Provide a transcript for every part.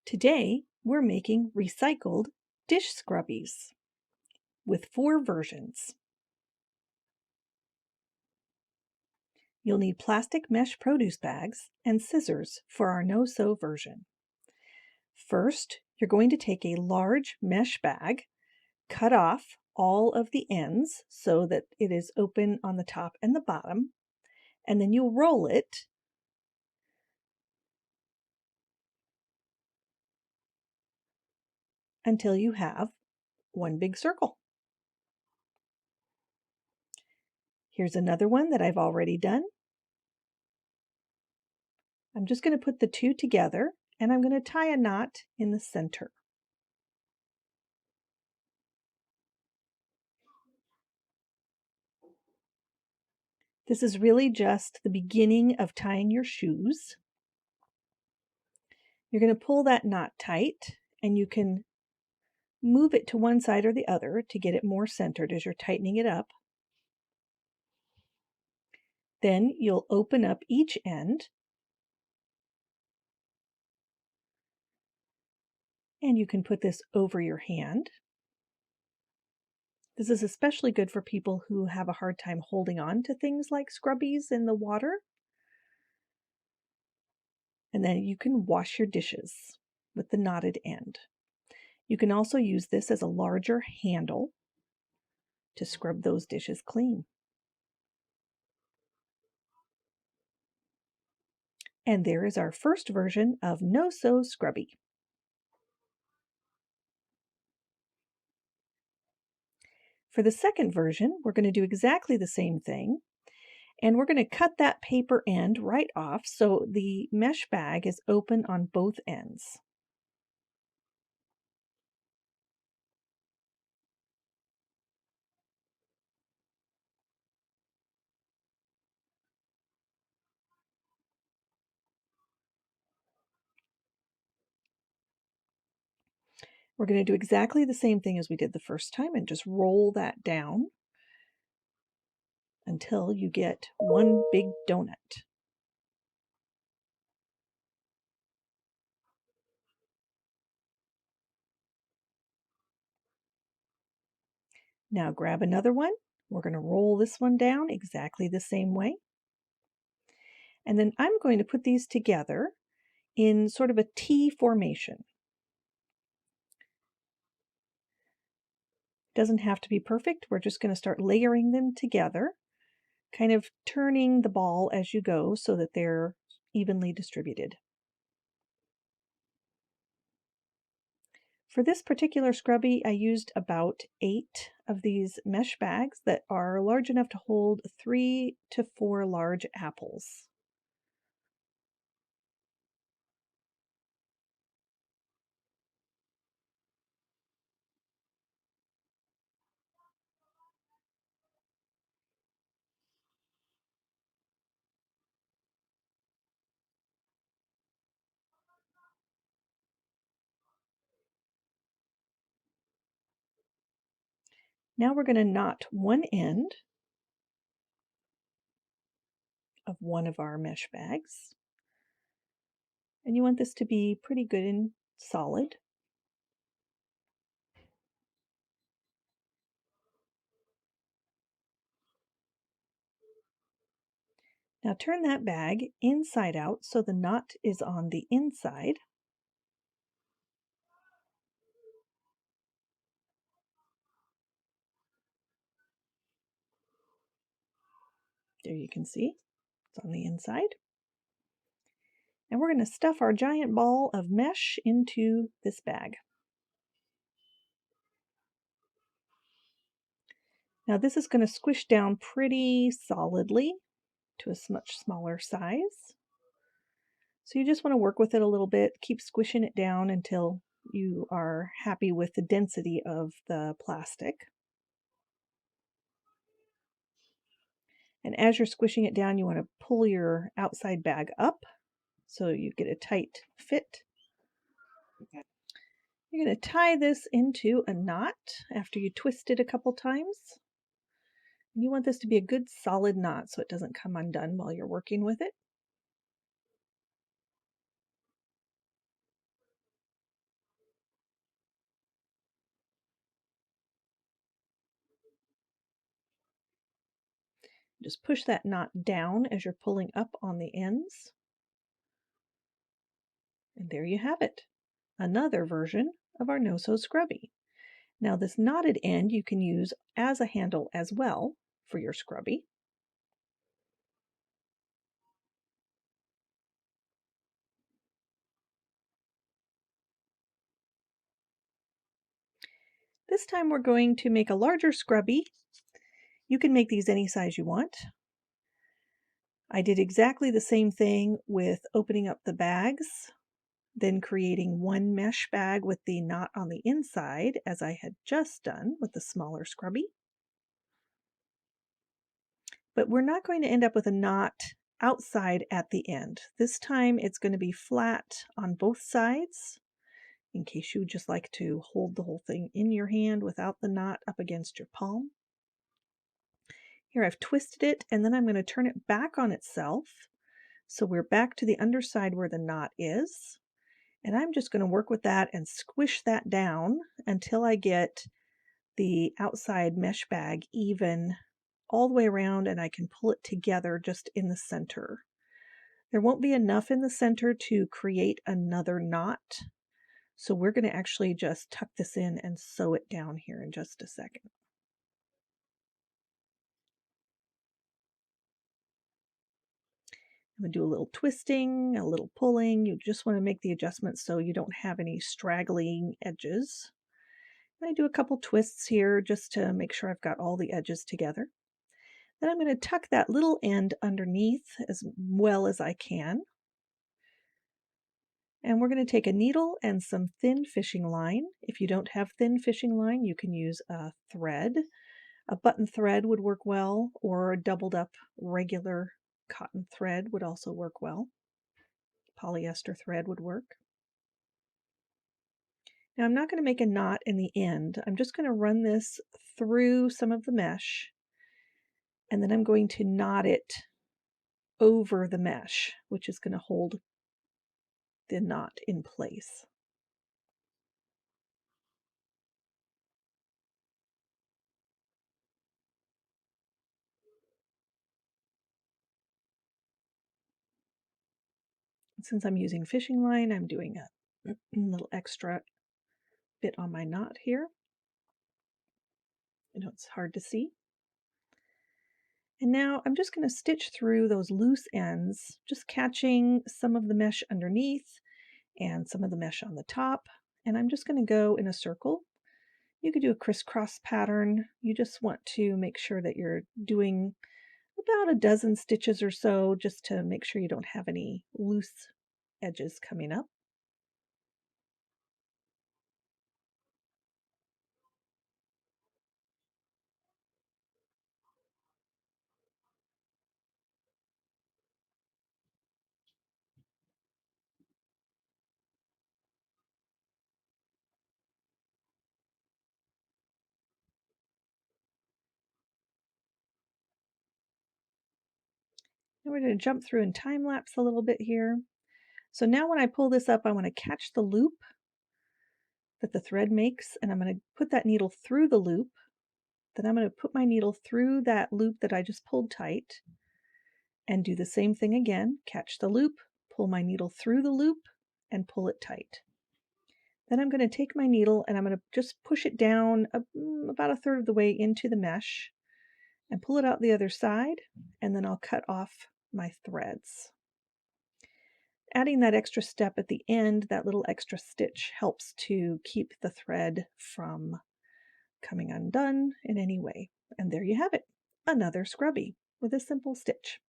Today, we're making recycled dish scrubbies with 4 versions. You'll need plastic mesh produce bags and scissors for our no-sew version. First, you're going to take a large mesh bag, cut off all of the ends so that it is open on the top and the bottom, and then you'll roll it until you have one big circle. Here's another one that I've already done. I'm just going to put the two together and I'm going to tie a knot in the center. This is really just the beginning of tying your shoes. You're going to pull that knot tight and you can move it to one side or the other to get it more centered as you're tightening it up. Then you'll open up each end and you can put this over your hand. This is especially good for people who have a hard time holding on to things like scrubbies in the water. And then you can wash your dishes with the knotted end. You can also use this as a larger handle to scrub those dishes clean. And there is our first version of NoSew Scrubby. For the second version, we're going to do exactly the same thing, and we're going to cut that paper end right off so the mesh bag is open on both ends. We're going to do exactly the same thing as we did the first time and just roll that down until you get one big donut. Now grab another one. We're going to roll this one down exactly the same way. And then I'm going to put these together in sort of a T formation. Doesn't have to be perfect. We're just going to start layering them together, kind of turning the ball as you go so that they're evenly distributed. For this particular scrubby, I used about 8 of these mesh bags that are large enough to hold 3 to 4 large apples. Now we're going to knot one end of one of our mesh bags. And you want this to be pretty good and solid. Now turn that bag inside out so the knot is on the inside. There you can see, it's on the inside. And we're going to stuff our giant ball of mesh into this bag. Now this is going to squish down pretty solidly to a much smaller size. So you just want to work with it a little bit, keep squishing it down until you are happy with the density of the plastic. And as you're squishing it down, you want to pull your outside bag up so you get a tight fit. You're going to tie this into a knot after you twist it a couple times. And you want this to be a good solid knot so it doesn't come undone while you're working with it. Just push that knot down as you're pulling up on the ends. And there you have it, another version of our NoSew Scrubby. Now this knotted end you can use as a handle as well for your scrubby. This time we're going to make a larger scrubby. You can make these any size you want. I did exactly the same thing with opening up the bags, then creating one mesh bag with the knot on the inside, as I had just done with the smaller scrubby. But we're not going to end up with a knot outside at the end. This time it's going to be flat on both sides, in case you just like to hold the whole thing in your hand without the knot up against your palm. Here I've twisted it, and then I'm going to turn it back on itself. So we're back to the underside where the knot is. And I'm just going to work with that and squish that down until I get the outside mesh bag even all the way around and I can pull it together just in the center. There won't be enough in the center to create another knot. So we're going to actually just tuck this in and sew it down here in just a second. I'm going to do a little twisting, a little pulling. You just want to make the adjustments so you don't have any straggling edges. I do a couple twists here just to make sure I've got all the edges together. Then I'm going to tuck that little end underneath as well as I can. And we're going to take a needle and some thin fishing line. If you don't have thin fishing line, you can use a thread. A button thread would work well, or a doubled up regular cotton thread would also work well. Polyester thread would work. Now I'm not going to make a knot in the end. I'm just going to run this through some of the mesh, and then I'm going to knot it over the mesh, which is going to hold the knot in place. Since I'm using fishing line, I'm doing a little extra bit on my knot here. I know it's hard to see. And now I'm just going to stitch through those loose ends, just catching some of the mesh underneath and some of the mesh on the top. And I'm just going to go in a circle. You could do a crisscross pattern. You just want to make sure that you're doing about a dozen stitches or so, just to make sure you don't have any loose edges coming up. And we're going to jump through and time lapse a little bit here. So now when I pull this up, I want to catch the loop that the thread makes, and I'm going to put that needle through the loop. Then I'm going to put my needle through that loop that I just pulled tight and do the same thing again. Catch the loop, pull my needle through the loop, and pull it tight. Then I'm going to take my needle and I'm going to just push it down about a third of the way into the mesh and pull it out the other side, and then I'll cut off my threads. Adding that extra step at the end, that little extra stitch, helps to keep the thread from coming undone in any way. And there you have it, another scrubby with a simple stitch.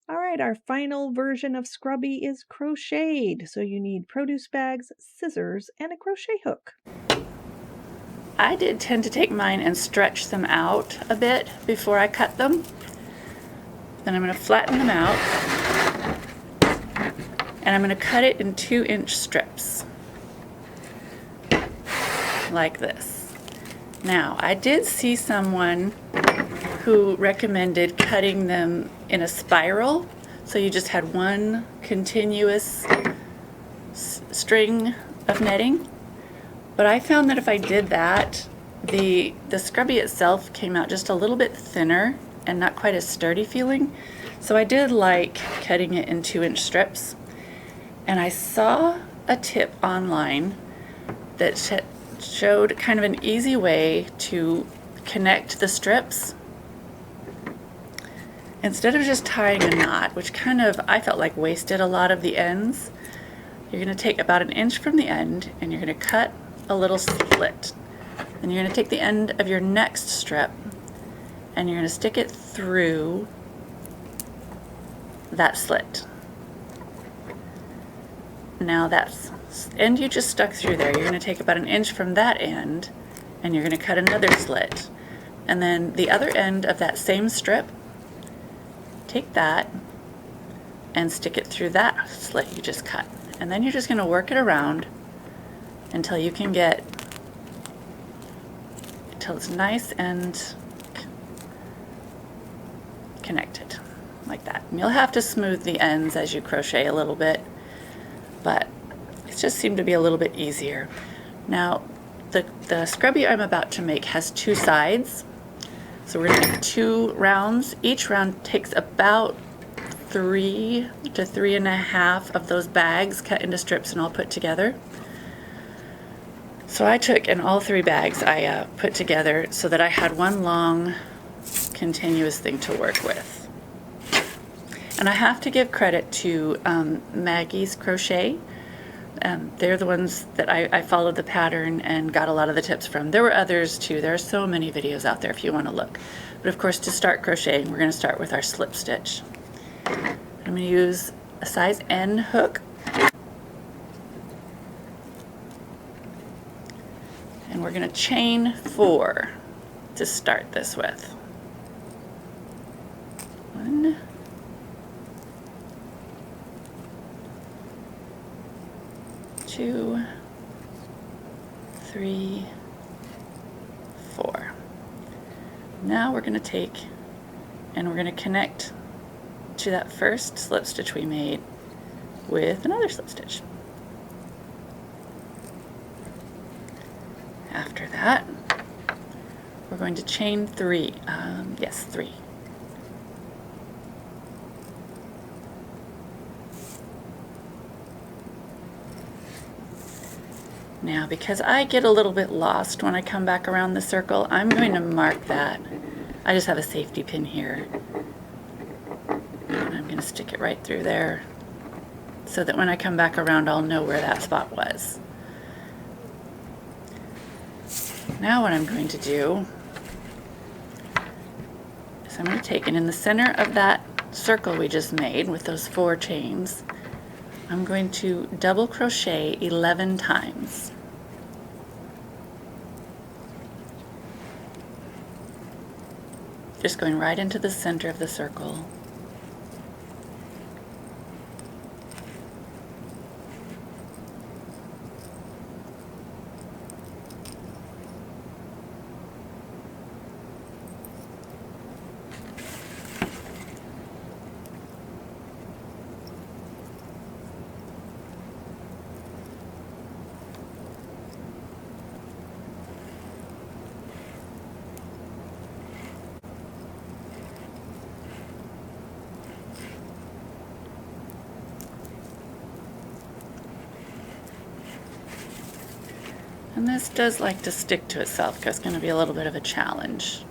All right, our final version of scrubby is crocheted. So you need produce bags, scissors, and a crochet hook. I did tend to take mine and stretch them out a bit before I cut them. Then I'm going to flatten them out, and I'm going to cut it in 2-inch strips, like this. Now, I did see someone who recommended cutting them in a spiral, so you just had one continuous string of netting, But I found that if I did that, the scrubby itself came out just a little bit thinner and not quite as sturdy feeling. So I did like cutting it in 2-inch strips. And I saw a tip online that showed kind of an easy way to connect the strips instead of just tying a knot, which kind of I felt like wasted a lot of the ends. You're going to take about 1 inch from the end and you're going to cut a little slit. Then you're going to take the end of your next strip and you're going to stick it through that slit. Now that's end you just stuck through there. You're going to take about 1 inch from that end and you're going to cut another slit. And then the other end of that same strip, take that and stick it through that slit you just cut. And then you're just going to work it around until you can get, until it's nice and connected, like that. And you'll have to smooth the ends as you crochet a little bit, but it just seemed to be a little bit easier. Now, the scrubby I'm about to make has 2 sides. So we're going to make 2 rounds. Each round takes about 3 to 3.5 of those bags cut into strips and all put together. So I took, and all 3 bags I put together so that I had one long continuous thing to work with. And I have to give credit to Maggie's Crochet. They're the ones that I followed the pattern and got a lot of the tips from. There were others too. There are so many videos out there if you want to look. But of course, to start crocheting, we're going to start with our slip stitch. I'm going to use a size N hook. And we're going to chain 4 to start this with. 1, 2, 3, 4. Now we're going to take and we're going to connect to that first slip stitch we made with another slip stitch. After that, we're going to chain 3. 3. Now, because I get a little bit lost when I come back around the circle, I'm going to mark that. I just have a safety pin here. And I'm going to stick it right through there so that when I come back around, I'll know where that spot was. Now what I'm going to do is I'm going to take, and in the center of that circle we just made with those 4 chains, I'm going to double crochet 11 times. Just going right into the center of the circle. And this does like to stick to itself because it's going to be a little bit of a challenge.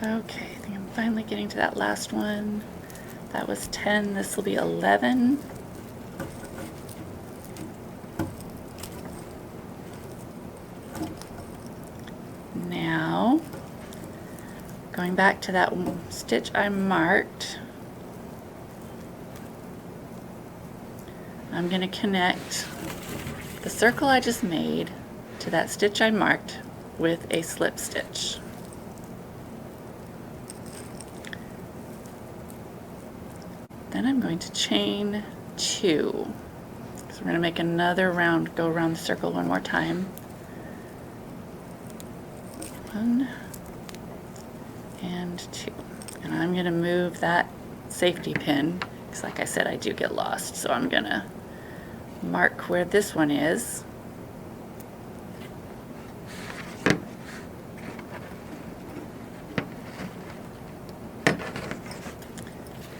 Okay, I think I'm finally getting to that last one. That was 10, this will be 11. going back to that stitch I marked, I'm going to connect the circle I just made to that stitch I marked with a slip stitch. Then I'm going to chain 2. So we're going to make another round, go around the circle one more time. 1 and 2. And I'm going to move that safety pin, because like I said, I do get lost. So I'm going to mark where this one is.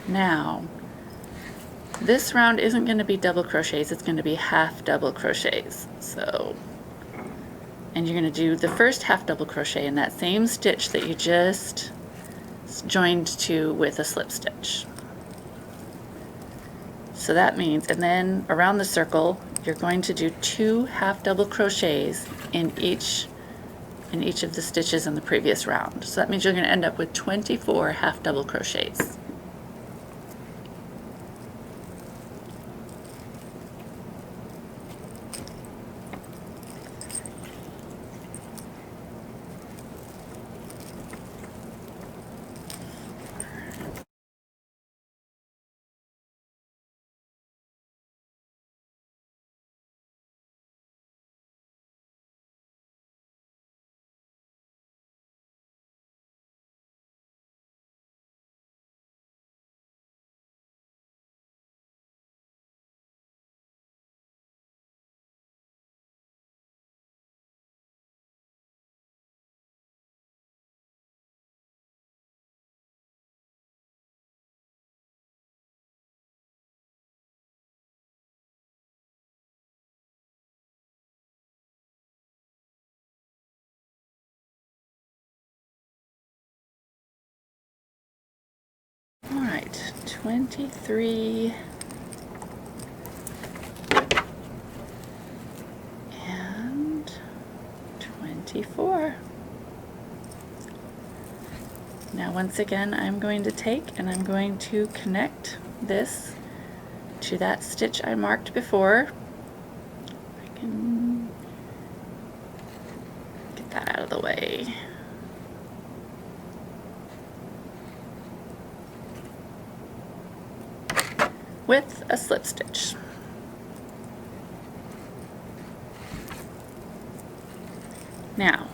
Now, this round isn't going to be double crochets, it's going to be half double crochets. So, and you're going to do the first half double crochet in that same stitch that you just joined to with a slip stitch. So that means, and then around the circle, you're going to do 2 half double crochets in each of the stitches in the previous round. So that means you're going to end up with 24 half double crochets. All right, 23 and 24. Now once again, I'm going to take and I'm going to connect this to that stitch I marked before. I can get that out of the way. With a slip stitch. Now,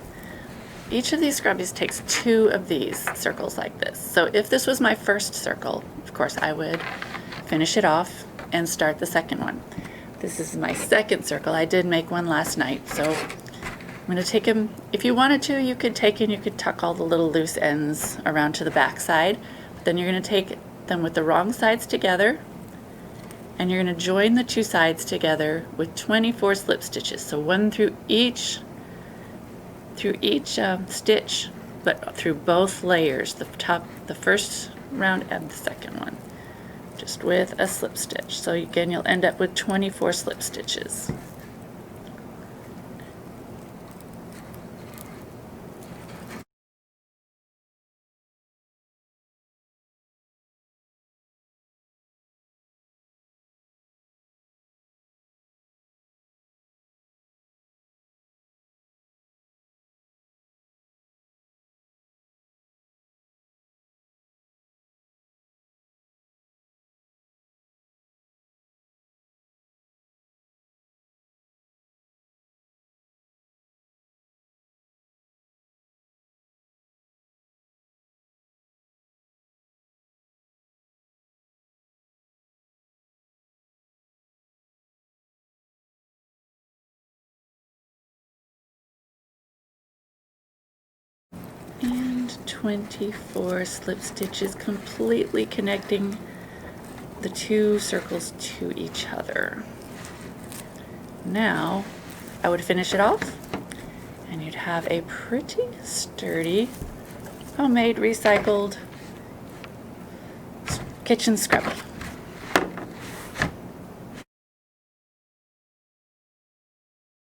each of these scrubbies takes 2 of these circles like this. So if this was my first circle, of course I would finish it off and start the second one. This is my second circle. I did make one last night, so I'm going to take them. If you wanted to, you could take and you could tuck all the little loose ends around to the back side. But then you're going to take them with the wrong sides together, and you're going to join the 2 sides together with 24 slip stitches. So 1 through each stitch, but through both layers, the first round and the second one, just with a slip stitch. So again, you'll end up with 24 slip stitches. And 24 slip stitches, completely connecting the 2 circles to each other. Now I would finish it off and you'd have a pretty sturdy homemade recycled kitchen scrubby.